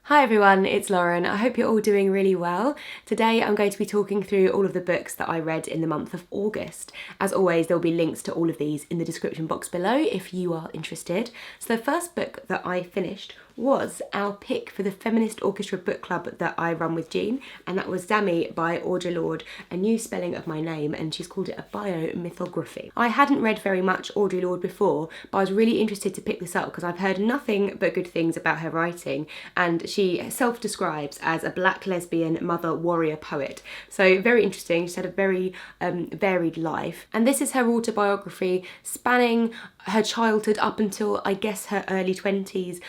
Hi everyone, it's Lauren. I hope you're all doing really well. Today I'm going to be talking through all of the books that I read in the month of August. As always, there'll be links to all of these in the description box below if you are interested. So the first book that I finished was our pick for the Feminist Orchestra book club that I run with Jean, and that was Sammy by Audre Lorde, a new spelling of my name, and she's called it a biomythography. I hadn't read very much Audre Lorde before, but I was really interested to pick this up because I've heard nothing but good things about her writing, and she self-describes as a black lesbian mother warrior poet. So very interesting. She's had a very varied life, and this is her autobiography spanning her childhood up until I guess her early 20s,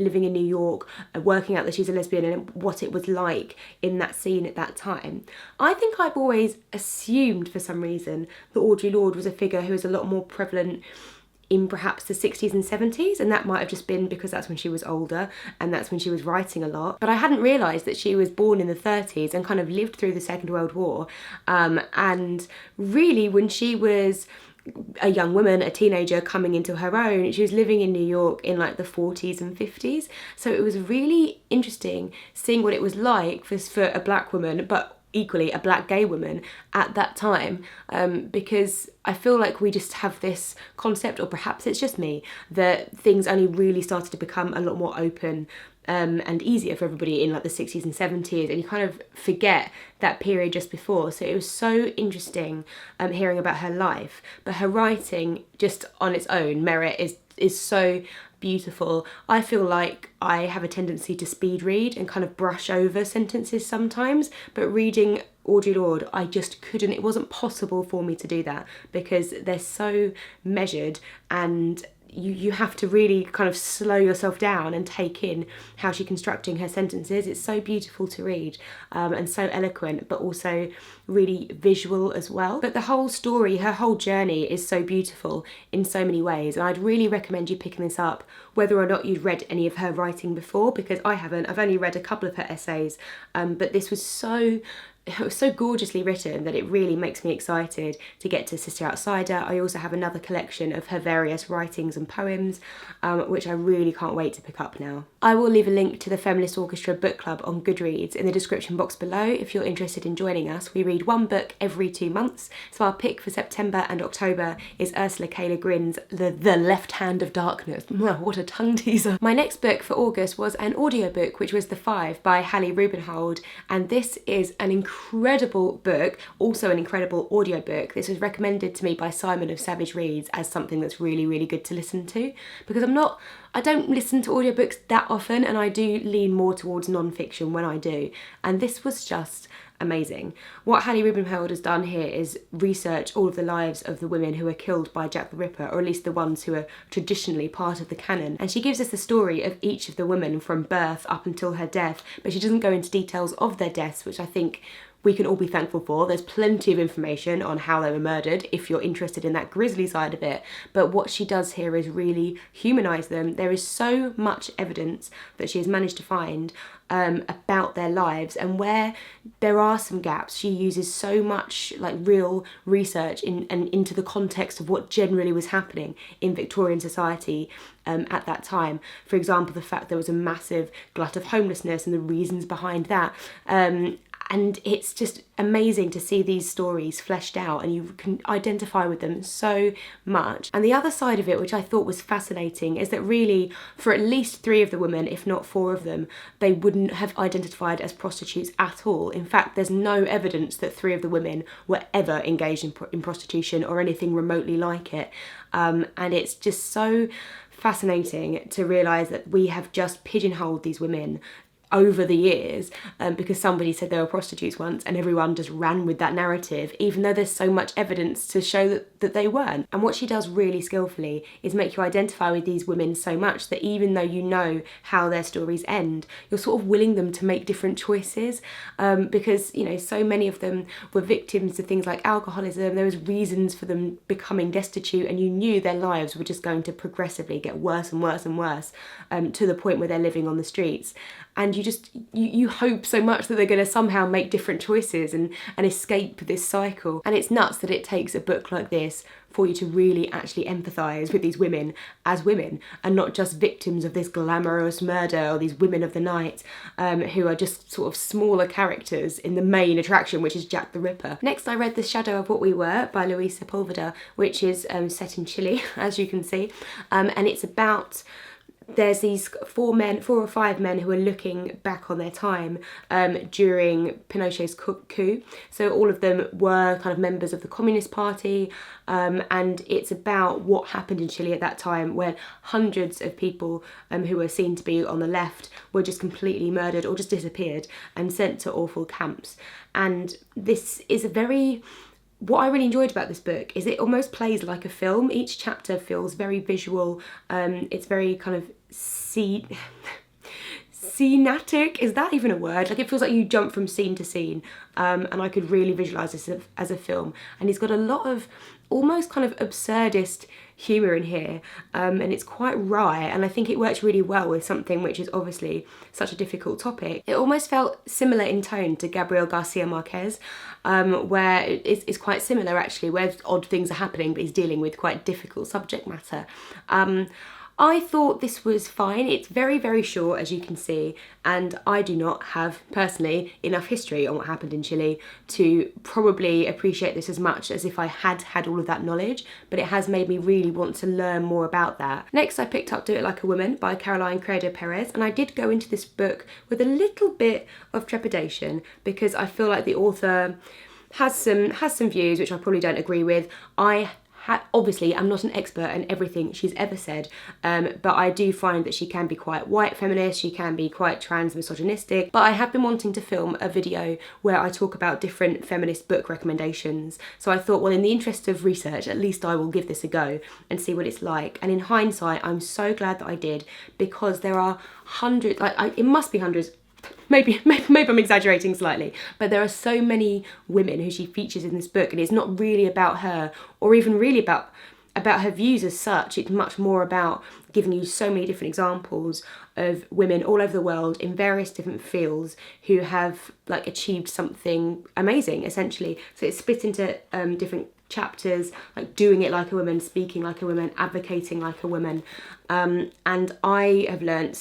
living in New York, working out that she's a lesbian and what it was like in that scene at that time. I think I've always assumed for some reason that Audre Lorde was a figure who was a lot more prevalent in perhaps the 60s and 70s, and that might have just been because that's when she was older and that's when she was writing a lot. But I hadn't realised that she was born in the 30s and kind of lived through the Second World War, and really when she was a young woman, a teenager coming into her own, she was living in New York in like the 40s and 50s. So it was really interesting seeing what it was like for a black woman, but equally a black gay woman at that time, because I feel like we just have this concept, or perhaps it's just me, that things only really started to become a lot more open and easier for everybody in like the 60s and 70s, and you kind of forget that period just before. So it was so interesting hearing about her life, but her writing just on its own merit is so beautiful. I feel like I have a tendency to speed read and kind of brush over sentences sometimes, but reading Audre Lorde, I just couldn't, it wasn't possible for me to do that because they're so measured, and you have to really kind of slow yourself down and take in how she's constructing her sentences. It's so beautiful to read, and so eloquent, but also really visual as well. But the whole story, her whole journey is so beautiful in so many ways, and I'd really recommend you picking this up whether or not you'd read any of her writing before, because I haven't. I've only read a couple of her essays, but this was so gorgeously written that it really makes me excited to get to Sister Outsider. I also have another collection of her various writings and poems, which I really can't wait to pick up now. I will leave a link to the Feminist Orchestra book club on Goodreads in the description box below if you're interested in joining us. We read one book every 2 months, so our pick for September and October is Ursula K. Le Guin's The Left Hand of Darkness. What a tongue teaser. My next book for August was an audiobook, which was The Five by Hallie Rubenhold, and this is an incredible book, also an incredible audiobook. This was recommended to me by Simon of Savage Reads as something that's really, really good to listen to, because I don't listen to audiobooks that often, and I do lean more towards non-fiction when I do, and this was just amazing. What Hallie Rubenhold has done here is research all of the lives of the women who were killed by Jack the Ripper, or at least the ones who are traditionally part of the canon, and she gives us the story of each of the women from birth up until her death, but she doesn't go into details of their deaths, which I think we can all be thankful for. There's plenty of information on how they were murdered if you're interested in that grisly side of it, but what she does here is really humanise them. There is so much evidence that she has managed to find about their lives, and where there are some gaps, she uses so much like real research and into the context of what generally was happening in Victorian society at that time. For example, the fact there was a massive glut of homelessness and the reasons behind that. And it's just amazing to see these stories fleshed out, and you can identify with them so much. And the other side of it, which I thought was fascinating, is that really for at least 3 of the women, if not 4 of them, they wouldn't have identified as prostitutes at all. In fact, there's no evidence that 3 of the women were ever engaged in prostitution or anything remotely like it. And it's just so fascinating to realise that we have just pigeonholed these women over the years because somebody said they were prostitutes once, and everyone just ran with that narrative, even though there's so much evidence to show that they weren't. And what she does really skillfully is make you identify with these women so much that even though you know how their stories end, you're sort of willing them to make different choices, because, you know, so many of them were victims of things like alcoholism. There was reasons for them becoming destitute, and you knew their lives were just going to progressively get worse and worse and worse, to the point where they're living on the streets. and you hope so much that they're going to somehow make different choices and escape this cycle. And it's nuts that it takes a book like this for you to really actually empathise with these women as women, and not just victims of this glamorous murder, or these women of the night who are just sort of smaller characters in the main attraction, which is Jack the Ripper. Next I read The Shadow of What We Were by Luis Sepulveda, which is set in Chile, as you can see, and it's about, there's these four or five men who are looking back on their time during Pinochet's coup. So all of them were kind of members of the Communist Party, and it's about what happened in Chile at that time, when hundreds of people who were seen to be on the left were just completely murdered or just disappeared and sent to awful camps. And this is what I really enjoyed about this book is it almost plays like a film. Each chapter feels very visual. It's very kind of scenic, is that even a word? Like, it feels like you jump from scene to scene, and I could really visualise this as a film. And he's got a lot of almost kind of absurdist humour in here, and it's quite wry, and I think it works really well with something which is obviously such a difficult topic. It almost felt similar in tone to Gabriel Garcia Marquez, where it's quite similar actually, where odd things are happening but he's dealing with quite difficult subject matter. I thought this was fine. It's very, very short, as you can see, and I do not have, personally, enough history on what happened in Chile to probably appreciate this as much as if I had had all of that knowledge, but it has made me really want to learn more about that. Next, I picked up Do It Like a Woman by Caroline Credo Perez, and I did go into this book with a little bit of trepidation because I feel like the author has some views which I probably don't agree with. Obviously, I'm not an expert in everything she's ever said, but I do find that she can be quite white feminist, she can be quite trans misogynistic, but I have been wanting to film a video where I talk about different feminist book recommendations. So I thought, well, in the interest of research, at least I will give this a go and see what it's like. And in hindsight, I'm so glad that I did, because there are hundreds, it must be hundreds, maybe I'm exaggerating slightly, but there are so many women who she features in this book, and it's not really about her, or even really about her views as such. It's much more about giving you so many different examples of women all over the world in various different fields who have achieved something amazing, essentially. So it's split into different chapters, like doing it like a woman, speaking like a woman, advocating like a woman, and I have learnt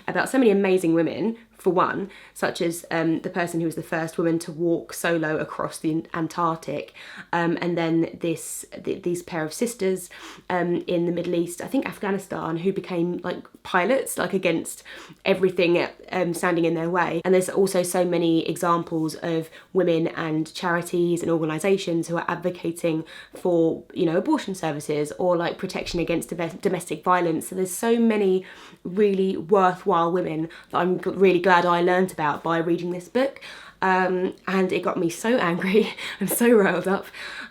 about so many amazing women. For one, such as the person who was the first woman to walk solo across the Antarctic, and then these pair of sisters in the Middle East, I think Afghanistan, who became pilots, against everything standing in their way. And there's also so many examples of women and charities and organisations who are advocating for, abortion services or protection against domestic violence. So there's so many really worthwhile women that I'm really glad I learned about by reading this book, and it got me so angry and so riled up,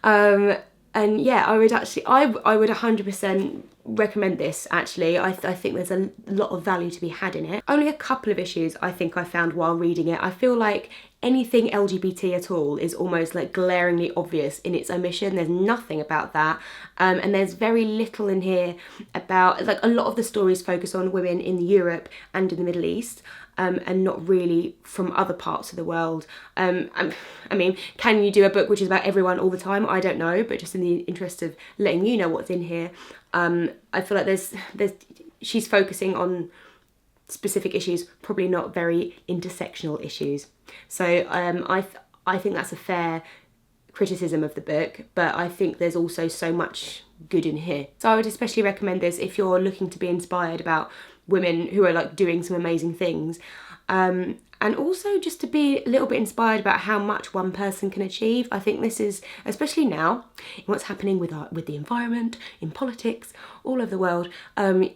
and yeah, I would 100% recommend this. Actually, I think there's a lot of value to be had in it. Only a couple of issues I think I found while reading it. I feel like anything LGBT at all is almost glaringly obvious in its omission. There's nothing about that, and there's very little in here about, a lot of the stories focus on women in Europe and in the Middle East, and not really from other parts of the world. I mean, can you do a book which is about everyone all the time? I don't know, but just in the interest of letting you know what's in here, I feel like she's focusing on specific issues, probably not very intersectional issues. So I think that's a fair criticism of the book, but I think there's also so much good in here. So I would especially recommend this if you're looking to be inspired about women who are doing some amazing things, and also just to be a little bit inspired about how much one person can achieve. I think this is, especially now, in what's happening with the environment, in politics, all over the world,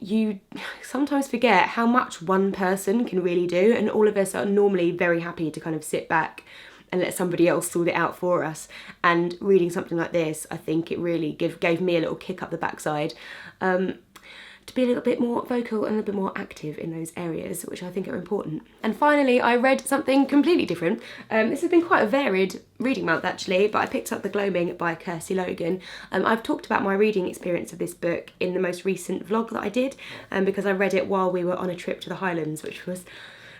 you sometimes forget how much one person can really do, and all of us are normally very happy to kind of sit back and let somebody else sort it out for us. And reading something like this, I think it really gave me a little kick up the backside, to be a little bit more vocal and a little bit more active in those areas, which I think are important. And finally, I read something completely different. This has been quite a varied reading month actually, but I picked up The Gloaming by Kirsty Logan. I've talked about my reading experience of this book in the most recent vlog that I did, because I read it while we were on a trip to the Highlands, which was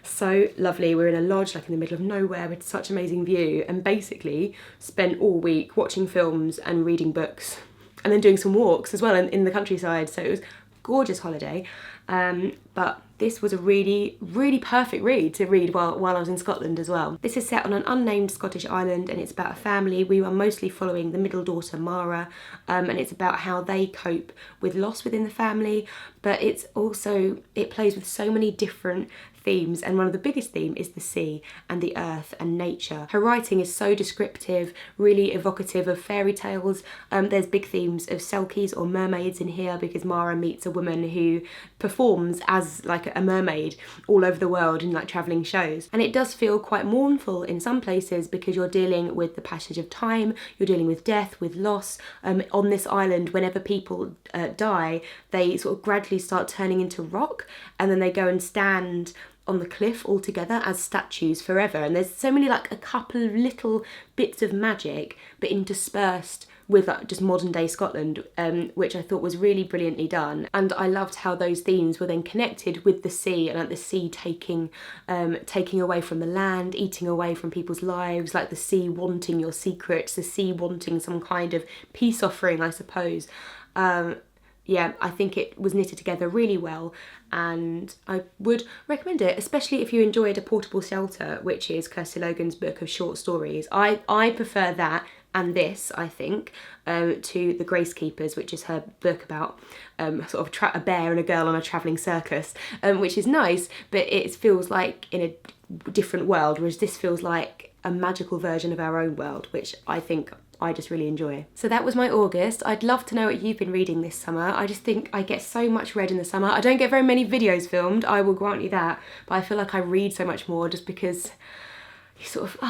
So lovely. We're in a lodge like in the middle of nowhere with such amazing view, and basically spent all week watching films and reading books and then doing some walks as well in the countryside. So it was a gorgeous holiday. But this was a really, really perfect read to read while I was in Scotland as well. This is set on an unnamed Scottish island, and it's about a family. We are mostly following the middle daughter, Mara, and it's about how they cope with loss within the family, but it plays with so many different themes, and one of the biggest themes is the sea and the earth and nature. Her writing is so descriptive, really evocative of fairy tales. There's big themes of selkies or mermaids in here, because Mara meets a woman who performs as like a mermaid all over the world in like travelling shows. And it does feel quite mournful in some places, because you're dealing with the passage of time, you're dealing with death, with loss. On this island, whenever people die, they sort of gradually start turning into rock, and then they go and stand on the cliff all together as statues forever. And there's so many, like a couple of little bits of magic, but interspersed with like just modern day Scotland, which I thought was really brilliantly done. And I loved how those themes were then connected with the sea, and like the sea taking away from the land, eating away from people's lives, like the sea wanting your secrets, the sea wanting some kind of peace offering, I suppose. Yeah, I think it was knitted together really well, and I would recommend it, especially if you enjoyed A Portable Shelter, which is Kirsty Logan's book of short stories. I prefer that and this, I think, to The Grace Keepers, which is her book about sort of a bear and a girl on a travelling circus, which is nice, but it feels like in a different world, whereas this feels like a magical version of our own world, which I think I just really enjoy. So that was my August. I'd love to know what you've been reading this summer. I just think I get so much read in the summer. I don't get very many videos filmed, I will grant you that, but I feel like I read so much more just because you sort of,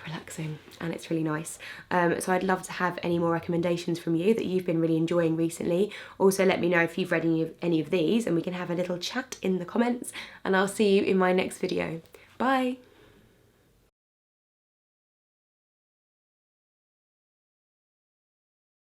relaxing, and it's really nice. So I'd love to have any more recommendations from you that you've been really enjoying recently. Also let me know if you've read any of these, and we can have a little chat in the comments, and I'll see you in my next video. Bye!